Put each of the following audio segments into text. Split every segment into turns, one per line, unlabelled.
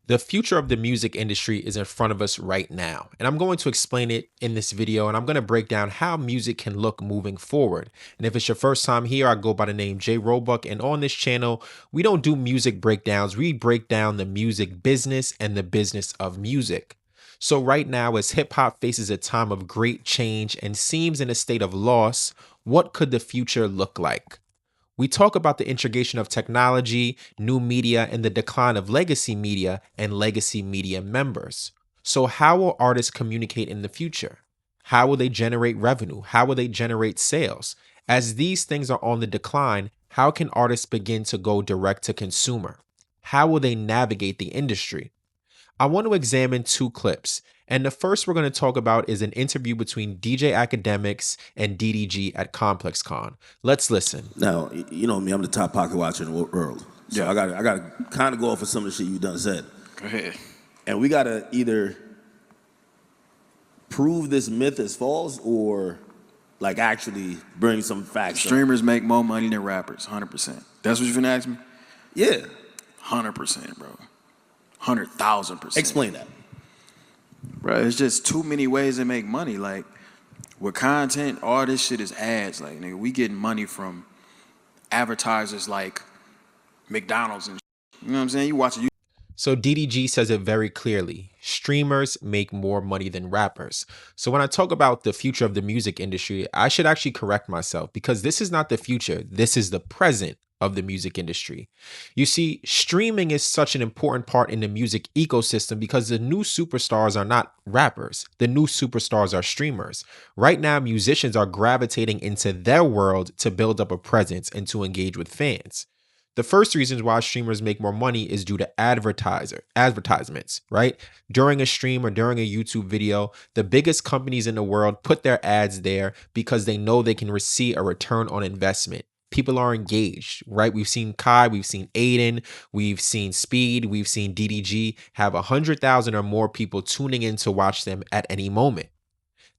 The future of the music industry is in front of us right now, and I'm going to explain it in this video, and I'm going to break down how music can look moving forward. And if it's your first time here, I go by the name J Roebuck, and on this channel, we don't do music breakdowns. We break down the music business and the business of music. So right now, as hip hop faces a time of great change and seems in a state of loss, what could the future look like? We talk about the integration of technology, new media, and the decline of legacy media and legacy media members. So how will artists communicate in the future? How will they generate revenue? How will they generate sales? As these things are on the decline, how can artists begin to go direct to consumer? How will they navigate the industry? I want to examine two clips, and the first we're going to talk about is an interview between DJ Academics and DDG at ComplexCon. Let's listen.
Now, you know me, I'm the top pocket watcher in the world. So yeah. I got to kind of go off of some of the shit you done said.
Go ahead.
And we got to either prove this myth is false or like actually bring some facts.
Streamers make more money than rappers, 100%. That's what you're gonna ask me?
Yeah.
100%, bro. 100,000%.
Explain that.
Bro, it's just too many ways to make money. Like, with content, all this shit is ads. Like, nigga, we getting money from advertisers like McDonald's and shit. You know what I'm saying? You watch it.
So DDG says it very clearly. Streamers make more money than rappers. So when I talk about the future of the music industry, I should actually correct myself because this is not the future. This is the present of the music industry. You see, streaming is such an important part in the music ecosystem because the new superstars are not rappers. The new superstars are streamers. Right now, musicians are gravitating into their world to build up a presence and to engage with fans. The first reasons why streamers make more money is due to advertisements, right? During a stream or during a YouTube video, the biggest companies in the world put their ads there because they know they can receive a return on investment. People are engaged, right? We've seen Kai, we've seen Adin, we've seen Speed, we've seen DDG have 100,000 or more people tuning in to watch them at any moment.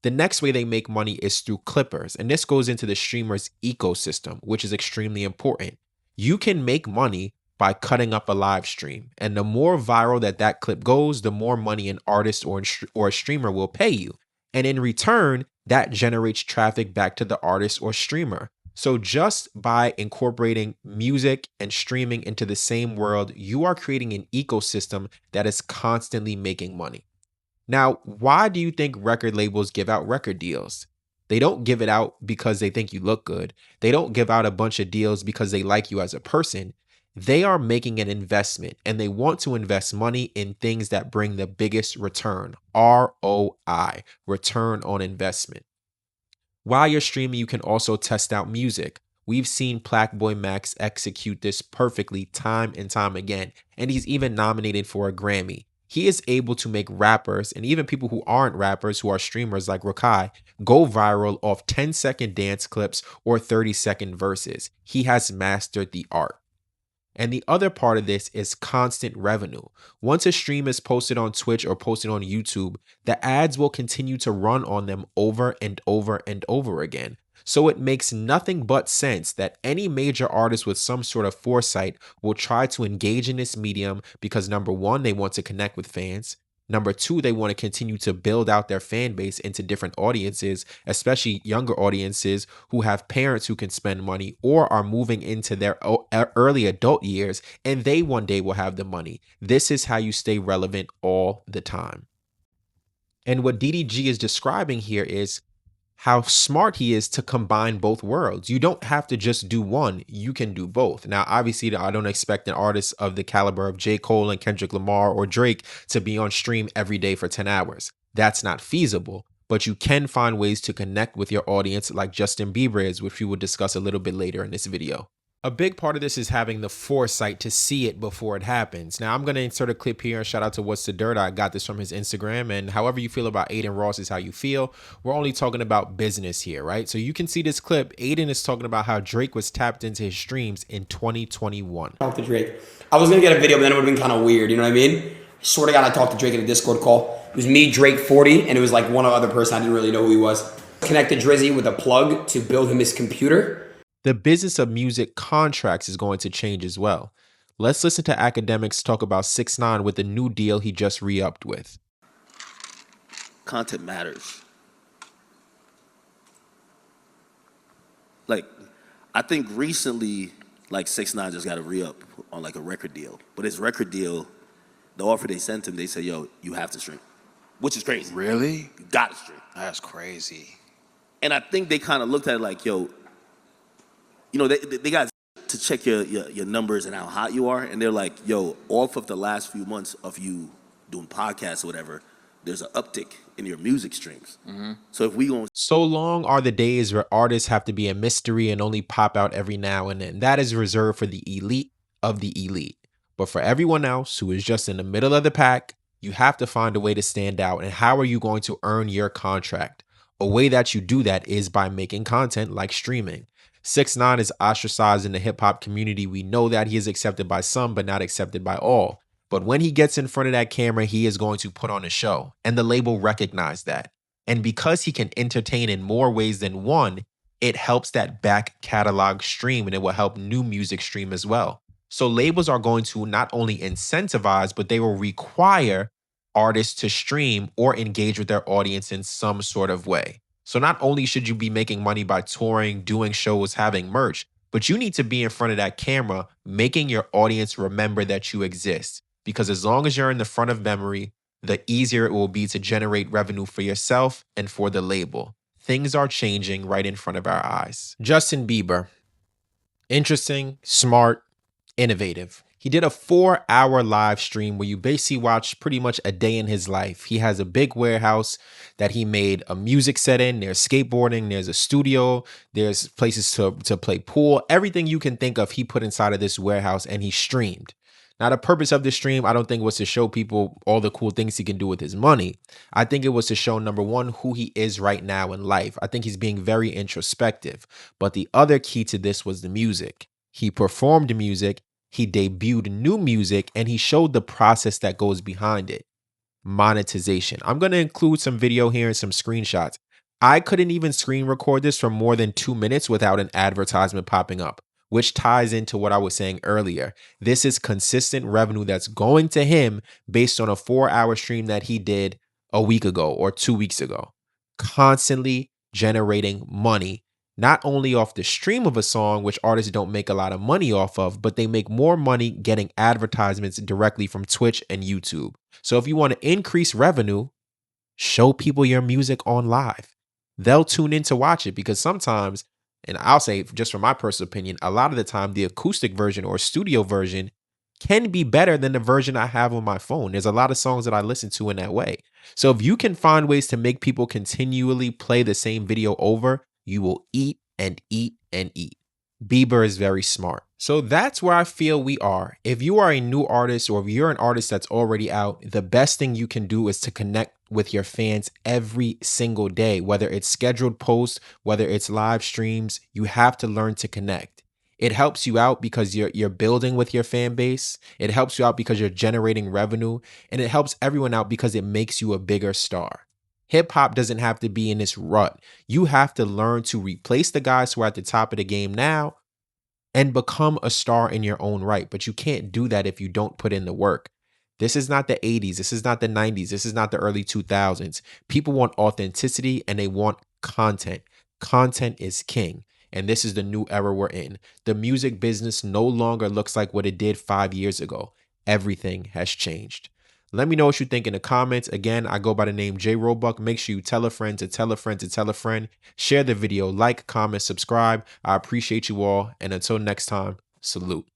The next way they make money is through clippers, and this goes into the streamer's ecosystem, which is extremely important. You can make money by cutting up a live stream, and the more viral that clip goes, the more money an artist or a streamer will pay you. And in return, that generates traffic back to the artist or streamer. So just by incorporating music and streaming into the same world, you are creating an ecosystem that is constantly making money. Now, why do you think record labels give out record deals? They don't give it out because they think you look good. They don't give out a bunch of deals because they like you as a person. They are making an investment and they want to invest money in things that bring the biggest return, ROI, return on investment. While you're streaming, you can also test out music. We've seen Plaque Max execute this perfectly time and time again, and he's even nominated for a Grammy. He is able to make rappers and even people who aren't rappers, who are streamers like Kai, go viral off 10-second dance clips or 30-second verses. He has mastered the art. And the other part of this is constant revenue. Once a stream is posted on Twitch or posted on YouTube, the ads will continue to run on them over and over and over again. So it makes nothing but sense that any major artist with some sort of foresight will try to engage in this medium because number one, they want to connect with fans. Number two, they want to continue to build out their fan base into different audiences, especially younger audiences who have parents who can spend money or are moving into their early adult years, and they one day will have the money. This is how you stay relevant all the time. And what DDG is describing here is how smart he is to combine both worlds. You don't have to just do one, you can do both. Now, obviously, I don't expect an artist of the caliber of J. Cole and Kendrick Lamar or Drake to be on stream every day for 10 hours. That's not feasible, but you can find ways to connect with your audience like Justin Bieber is, which we will discuss a little bit later in this video. A big part of this is having the foresight to see it before it happens. Now, I'm going to insert a clip here and shout out to What's the Dirt. I got this from his Instagram, and however you feel about Adin Ross is how you feel. We're only talking about business here, right? So you can see this clip. Adin is talking about how Drake was tapped into his streams in 2021.
Talk to Drake. I was going to get a video, but then it would have been kind of weird. You know what I mean? I swear to God, I talked to Drake in a Discord call. It was me, Drake, 40, and it was like one other person. I didn't really know who he was. Connected Drizzy with a plug to build him his computer.
The business of music contracts is going to change as well. Let's listen to academics talk about 6ix9ine with the new deal he just re-upped with.
Content matters. Like, I think recently, like 6ix9ine just got a re-up on like a record deal. But his record deal, the offer they sent him, they said, yo, you have to stream. Which is crazy.
Really?
You got to stream.
That's crazy.
And I think they kind of looked at it like, yo, you know, they got to check your numbers and how hot you are. And they're like, yo, off of the last few months of you doing podcasts or whatever, there's an uptick in your music streams. So if we going
So long are the days where artists have to be a mystery and only pop out every now and then. That is reserved for the elite of the elite. But for everyone else who is just in the middle of the pack, you have to find a way to stand out. And how are you going to earn your contract? A way that you do that is by making content like streaming. 6ix9ine is ostracized in the hip hop community. We know that he is accepted by some, but not accepted by all. But when he gets in front of that camera, he is going to put on a show. And the label recognized that. And because he can entertain in more ways than one, it helps that back catalog stream, and it will help new music stream as well. So labels are going to not only incentivize, but they will require artists to stream or engage with their audience in some sort of way. So not only should you be making money by touring, doing shows, having merch, but you need to be in front of that camera, making your audience remember that you exist. Because as long as you're in the front of memory, the easier it will be to generate revenue for yourself and for the label. Things are changing right in front of our eyes. Justin Bieber. Interesting, smart, innovative. He did a 4-hour live stream where you basically watch pretty much a day in his life. He has a big warehouse that he made a music set in. There's skateboarding, there's a studio, there's places to play pool. Everything you can think of, he put inside of this warehouse, and he streamed. Now, the purpose of the stream, I don't think was to show people all the cool things he can do with his money. I think it was to show, number one, who he is right now in life. I think he's being very introspective. But the other key to this was the music. He performed music, he debuted new music, and he showed the process that goes behind it. Monetization. I'm going to include some video here and some screenshots. I couldn't even screen record this for more than 2 minutes without an advertisement popping up, which ties into what I was saying earlier. This is consistent revenue that's going to him based on a 4-hour stream that he did a week ago or 2 weeks ago. Constantly generating money, not only off the stream of a song, which artists don't make a lot of money off of, but they make more money getting advertisements directly from Twitch and YouTube. So if you want to increase revenue, show people your music on live. They'll tune in to watch it, because sometimes, and I'll say just from my personal opinion, a lot of the time the acoustic version or studio version can be better than the version I have on my phone. There's a lot of songs that I listen to in that way. So if you can find ways to make people continually play the same video over, you will eat and eat and eat. Bieber is very smart. So that's where I feel we are. If you are a new artist, or if you're an artist that's already out, the best thing you can do is to connect with your fans every single day, whether it's scheduled posts, whether it's live streams. You have to learn to connect. It helps you out because you're building with your fan base. It helps you out because you're generating revenue, and it helps everyone out because it makes you a bigger star. Hip hop doesn't have to be in this rut. You have to learn to replace the guys who are at the top of the game now and become a star in your own right. But you can't do that if you don't put in the work. This is not the 80s. This is not the 90s. This is not the early 2000s. People want authenticity, and they want content. Content is king. And this is the new era we're in. The music business no longer looks like what it did 5 years ago. Everything has changed. Let me know what you think in the comments. Again, I go by the name J Roebuck. Make sure you tell a friend to tell a friend to tell a friend. Share the video, like, comment, subscribe. I appreciate you all. And until next time, salute.